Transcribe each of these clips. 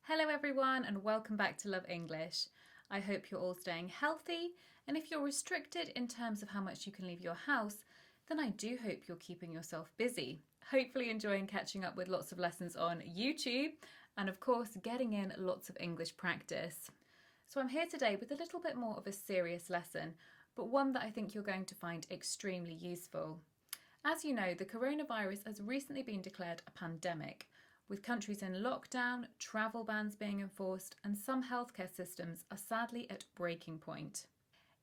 Hello everyone and welcome back to Love English. I hope you're all staying healthy, and if you're restricted in terms of how much you can leave your house, then I do hope you're keeping yourself busy. Hopefully enjoying catching up with lots of lessons on YouTube and of course getting in lots of English practice. So I'm here today with a little bit more of a serious lesson, but one that I think you're going to find extremely useful. As you know, the coronavirus has recently been declared a pandemic, with countries in lockdown, travel bans being enforced, and some healthcare systems are sadly at breaking point.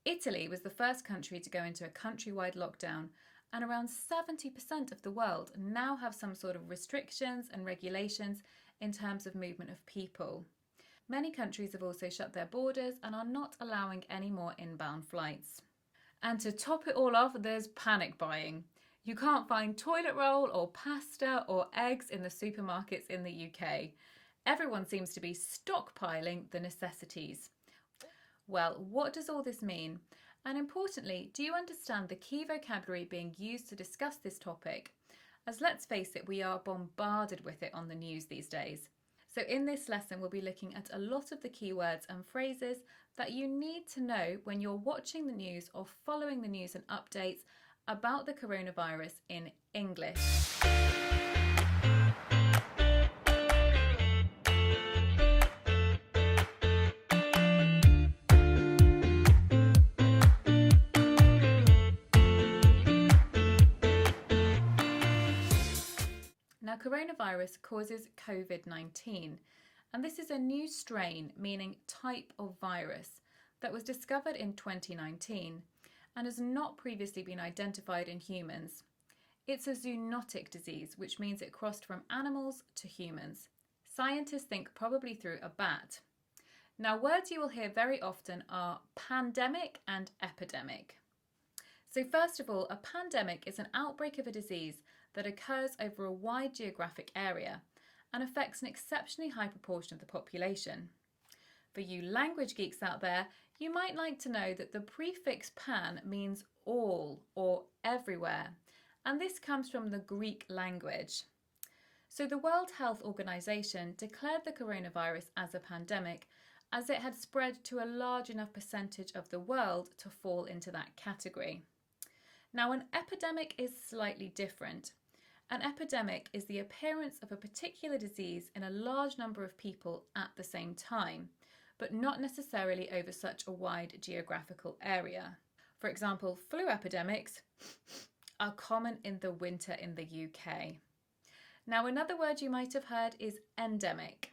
Italy was the first country to go into a countrywide lockdown, and around 70% of the world now have some sort of restrictions and regulations in terms of movement of people. Many countries have also shut their borders and are not allowing any more inbound flights. And to top it all off, there's panic buying. You can't find toilet roll or pasta or eggs in the supermarkets in the UK. Everyone seems to be stockpiling the necessities. Well, what does all this mean? And importantly, do you understand the key vocabulary being used to discuss this topic? As let's face it, we are bombarded with it on the news these days. So in this lesson, we'll be looking at a lot of the keywords and phrases that you need to know when you're watching the news or following the news and updates about the coronavirus in English. Now, coronavirus causes COVID-19, and this is a new strain, meaning type of virus, that was discovered in 2019 and has not previously been identified in humans. It's a zoonotic disease, which means it crossed from animals to humans. Scientists think probably through a bat. Now, words you will hear very often are pandemic and epidemic. So first of all, a pandemic is an outbreak of a disease that occurs over a wide geographic area and affects an exceptionally high proportion of the population. For you language geeks out there, you might like to know that the prefix pan means all or everywhere, and this comes from the Greek language. So the World Health Organization declared the coronavirus as a pandemic as it had spread to a large enough percentage of the world to fall into that category. Now, an epidemic is slightly different. An epidemic is the appearance of a particular disease in a large number of people at the same time, but not necessarily over such a wide geographical area. For example, flu epidemics are common in the winter in the UK. Now, another word you might have heard is endemic.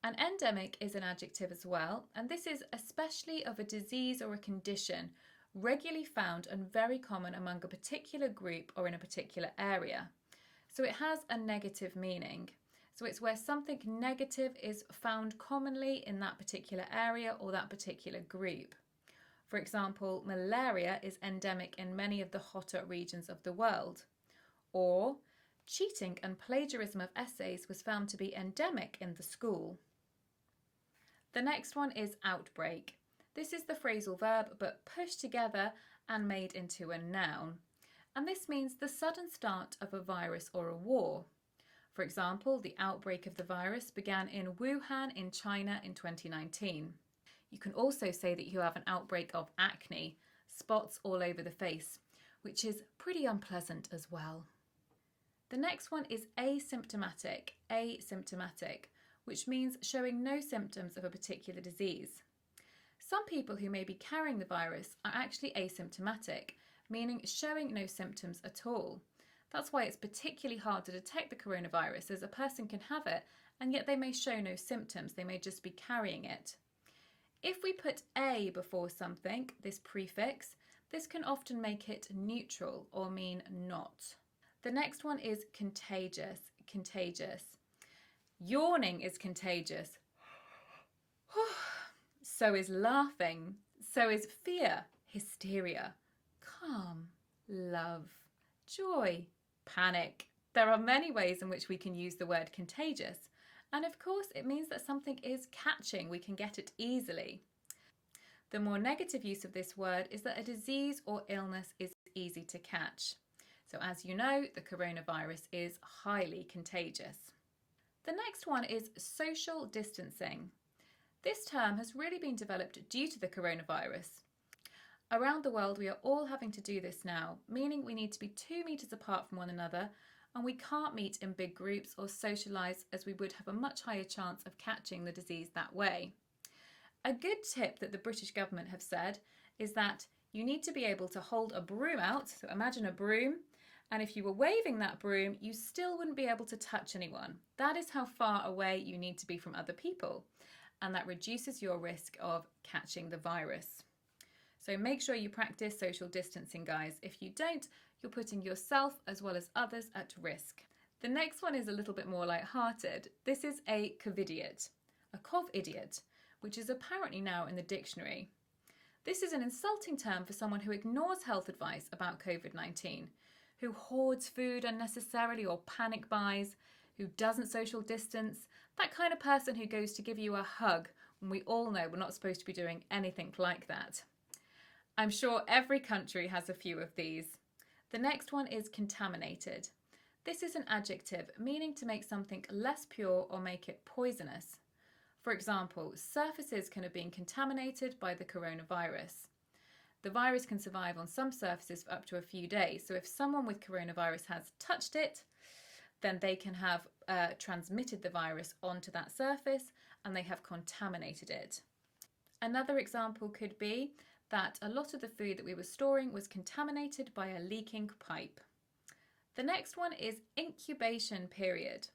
An endemic is an adjective as well, and this is especially of a disease or a condition regularly found and very common among a particular group or in a particular area. So it has a negative meaning. So it's where something negative is found commonly in that particular area or that particular group. For example, malaria is endemic in many of the hotter regions of the world. Or cheating and plagiarism of essays was found to be endemic in the school. The next one is outbreak. This is the phrasal verb but pushed together and made into a noun. And this means the sudden start of a virus or a war. For example, the outbreak of the virus began in Wuhan in China in 2019. You can also say that you have an outbreak of acne, spots all over the face, which is pretty unpleasant as well. The next one is asymptomatic, which means showing no symptoms of a particular disease. Some people who may be carrying the virus are actually asymptomatic, meaning showing no symptoms at all. That's why it's particularly hard to detect the coronavirus, as a person can have it and yet they may show no symptoms, they may just be carrying it. If we put a before something, this prefix, this can often make it neutral or mean not. The next one is contagious. Yawning is contagious. So is laughing. So is fear, hysteria, calm, love, joy, panic. There are many ways in which we can use the word contagious, and of course it means that something is catching, we can get it easily. The more negative use of this word is that a disease or illness is easy to catch. So as you know, the coronavirus is highly contagious. The next one is social distancing. This term has really been developed due to the coronavirus. Around the world, we are all having to do this now, meaning we need to be 2 meters apart from one another, and we can't meet in big groups or socialise, as we would have a much higher chance of catching the disease that way. A good tip that the British government have said is that you need to be able to hold a broom out, so imagine a broom, and if you were waving that broom, you still wouldn't be able to touch anyone. That is how far away you need to be from other people, and that reduces your risk of catching the virus. So make sure you practice social distancing, guys. If you don't, you're putting yourself as well as others at risk. The next one is a little bit more light-hearted. This is a covidiot, a covidiot, which is apparently now in the dictionary. This is an insulting term for someone who ignores health advice about COVID-19, who hoards food unnecessarily or panic buys, who doesn't social distance, that kind of person who goes to give you a hug when we all know we're not supposed to be doing anything like that. I'm sure every country has a few of these. The next one is contaminated. This is an adjective meaning to make something less pure or make it poisonous. For example, surfaces can have been contaminated by the coronavirus. The virus can survive on some surfaces for up to a few days, so if someone with coronavirus has touched it, then they can have transmitted the virus onto that surface and they have contaminated it. Another example could be that a lot of the food that we were storing was contaminated by a leaking pipe. The next one is incubation period.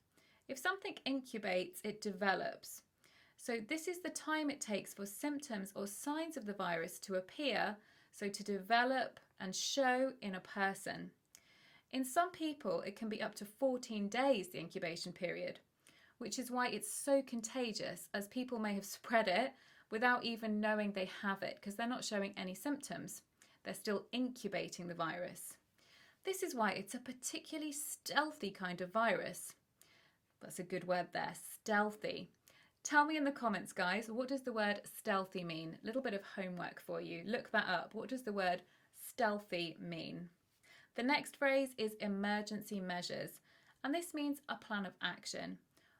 If something incubates, it develops. So this is the time it takes for symptoms or signs of the virus to appear, so to develop and show in a person. In some people, it can be up to 14 days, the incubation period, which is why it's so contagious, as people may have spread it without even knowing they have it because they're not showing any symptoms. They're still incubating the virus. This is why it's a particularly stealthy kind of virus. That's a good word there, stealthy. Tell me in the comments, guys, what does the word stealthy mean? A little bit of homework for you. Look that up. What does the word stealthy mean? The next phrase is emergency measures, and this means a plan of action.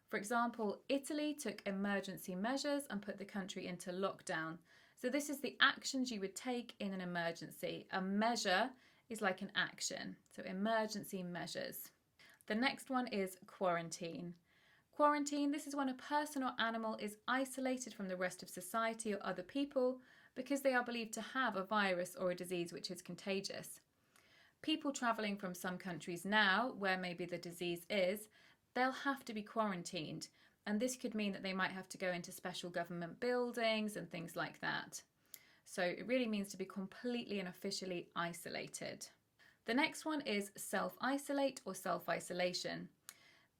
For example, Italy took emergency measures and put the country into lockdown. So this is the actions you would take in an emergency. A measure is like an action, so emergency measures. The next one is quarantine. Quarantine, this is when a person or animal is isolated from the rest of society or other people because they are believed to have a virus or a disease which is contagious. People travelling from some countries now, where maybe the disease is, they'll have to be quarantined, and this could mean that they might have to go into special government buildings and things like that. So it really means to be completely and officially isolated. The next one is self-isolate or self-isolation.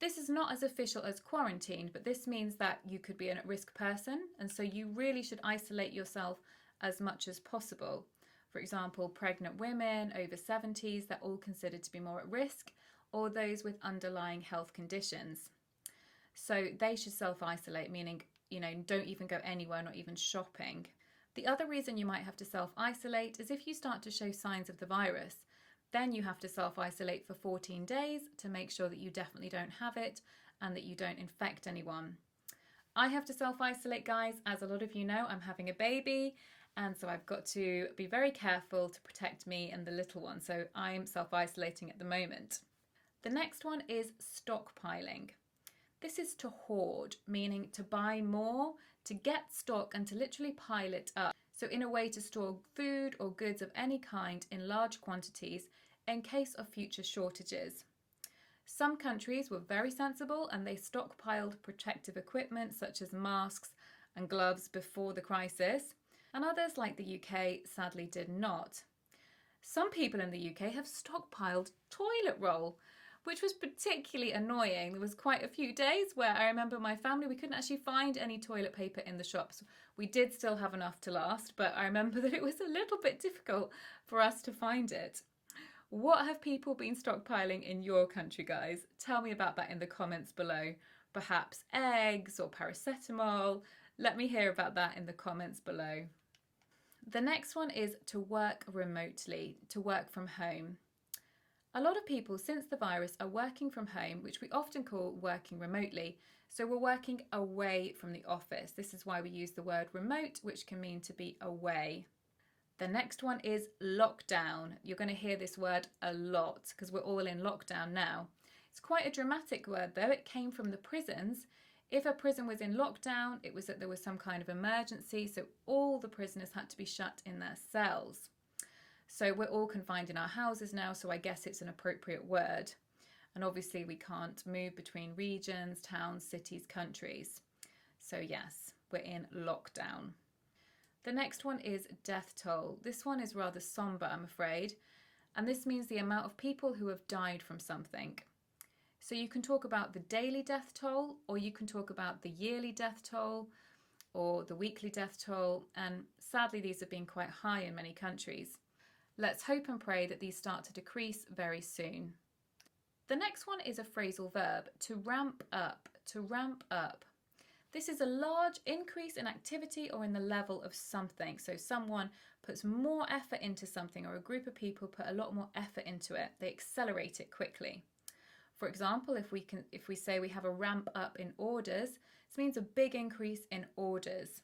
This is not as official as quarantine, but this means that you could be an at-risk person, and so you really should isolate yourself as much as possible. For example, pregnant women, over 70s, they're all considered to be more at risk, or those with underlying health conditions. So they should self-isolate, meaning, don't even go anywhere, not even shopping. The other reason you might have to self-isolate is if you start to show signs of the virus. Then you have to self-isolate for 14 days to make sure that you definitely don't have it and that you don't infect anyone. I have to self-isolate, guys. As a lot of you know, I'm having a baby, and so I've got to be very careful to protect me and the little one. So I'm self-isolating at the moment. The next one is stockpiling. This is to hoard, meaning to buy more, to get stock and to literally pile it up. So in a way to store food or goods of any kind in large quantities in case of future shortages. Some countries were very sensible and they stockpiled protective equipment such as masks and gloves before the crisis, and others like the UK sadly did not. Some people in the UK have stockpiled toilet roll, which was particularly annoying. There was quite a few days where I remember my family, we couldn't actually find any toilet paper in the shops. We did still have enough to last, but I remember that it was a little bit difficult for us to find it. What have people been stockpiling in your country, guys? Tell me about that in the comments below. Perhaps eggs or paracetamol. Let me hear about that in the comments below. The next one is to work remotely, to work from home. A lot of people since the virus are working from home, which we often call working remotely. So we're working away from the office. This is why we use the word remote, which can mean to be away. The next one is lockdown. You're going to hear this word a lot because we're all in lockdown now. It's quite a dramatic word though. It came from the prisons. If a prison was in lockdown, it was that there was some kind of emergency, so all the prisoners had to be shut in their cells. So we're all confined in our houses now, so I guess it's an appropriate word. And obviously we can't move between regions, towns, cities, countries. So yes, we're in lockdown. The next one is death toll. This one is rather somber, I'm afraid. And this means the amount of people who have died from something. So you can talk about the daily death toll, or you can talk about the yearly death toll, or the weekly death toll. And sadly, these have been quite high in many countries. Let's hope and pray that these start to decrease very soon. The next one is a phrasal verb, to ramp up, to ramp up. This is a large increase in activity or in the level of something. So someone puts more effort into something, or a group of people put a lot more effort into it. They accelerate it quickly. For example, if we say we have a ramp up in orders, this means a big increase in orders.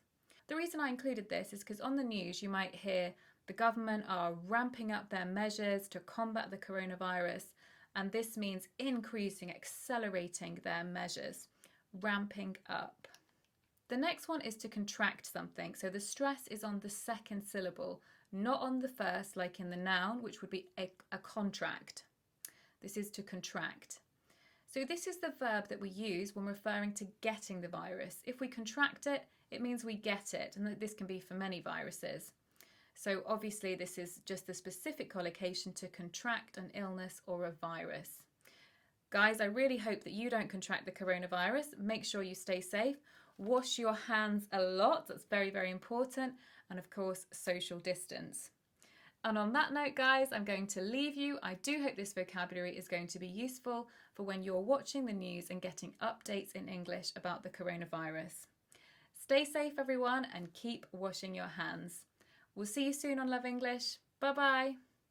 The reason I included this is because on the news you might hear the government are ramping up their measures to combat the coronavirus, and this means increasing, accelerating their measures, ramping up. The next one is to contract something. So the stress is on the second syllable, not on the first, like in the noun, which would be a contract. This is to contract. So this is the verb that we use when referring to getting the virus. If we contract it, it means we get it, and this can be for many viruses. So obviously this is just the specific collocation to contract an illness or a virus. Guys, I really hope that you don't contract the coronavirus. Make sure you stay safe. Wash your hands a lot. That's very, very important. And of course, social distance. And on that note, guys, I'm going to leave you. I do hope this vocabulary is going to be useful for when you're watching the news and getting updates in English about the coronavirus. Stay safe, everyone, and keep washing your hands. We'll see you soon on Love English. Bye-bye.